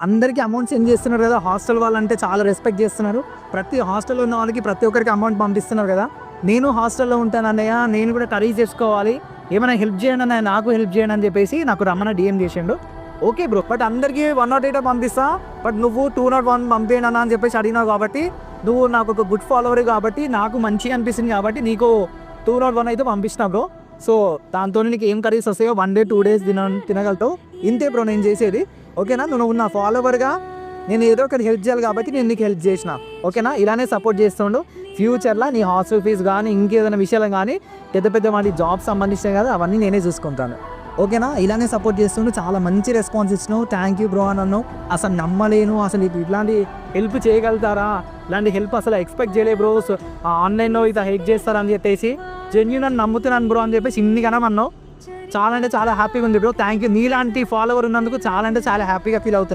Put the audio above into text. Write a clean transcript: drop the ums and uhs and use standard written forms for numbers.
అందరికీ amount send చేస్తున్నారు కదా! హాస్టల్ వాళ్ళంటే చాలా రెస్పెక్ట్ చేస్తున్నారు. ప్రతి హాస్టల్‌లో ఉన్న వాళ్ళకి ప్రతి ఒక్కరికి అమౌంట్ పంపిస్తున్నారు కదా! నేను హాస్టల్‌లో ఉంటానన్నయ్య, నేను కూడా కర్రీస్ చేసుకోవాలి. ఏమైనా హెల్ప్ చేయండి అన్నయ్య, నాకు హెల్ప్ చేయండి అని చెప్పేసి నాకు రమణ డీఎం చేసిండు. Okay bro. బట్ అందరికీ 108 పంపిస్తా. బట్ నువ్వు 201 పంపియండి అన్న అని చెప్పేసి అడిగినావు కాబట్టి, నువ్వు నాకు ఒక గుడ్ ఫాలోవర్ కాబట్టి, నాకు మంచిగా అనిపిస్తుంది కాబట్టి నీకు 201 అయితే పంపించిన బ్రో. సో దాంతో నీకు ఏం కర్రీస్ వస్తాయో 1 డే 2 డేస్ తినగలుగుతావు. ఇంతే బ్రో నేను చేసేది. ఓకేనా? నువ్వు నా ఫాలోవర్గా నేను ఏదో ఒకటి హెల్ప్ చేయాలి కాబట్టి నేను నీకు హెల్ప్ చేసిన. ఓకేనా? ఇలానే సపోర్ట్ చేస్తుండు. ఫ్యూచర్లో నీ హాస్టల్ ఫీజు కానీ ఇంకేదైనా విషయాలు కానీ పెద్ద పెద్ద వాటి జాబ్ సంబంధించినవి కదా అవన్నీ నేనే చూసుకుంటాను. ఓకేనా? ఇలానే సపోర్ట్ చేస్తుండు. చాలా మంచి రెస్పాన్స్ ఇచ్చినావు. థ్యాంక్ యూ బ్రో అని అన్నావు. అసలు నమ్మలేను, అసలు ఇట్లాంటి హెల్ప్ చేయగలుగుతారా, ఇలాంటి హెల్ప్ అసలు ఎక్స్పెక్ట్ చేయలే బ్రో. ఆన్లైన్లో ఇట్లా హెల్ప్ చేస్తారని చెప్పేసి జెన్యూన్ అని నమ్ముతున్నాను బ్రో అని చెప్పేసి ఇన్నిగానం అన్నావు. చాలా అంటే చాలా హ్యాపీగా ఉంది బ్రో. Thank you. నీలాంటి ఫాలోవర్ ఉన్నందుకు చాలా అంటే చాలా హ్యాపీగా ఫీల్ అవుతున్నా.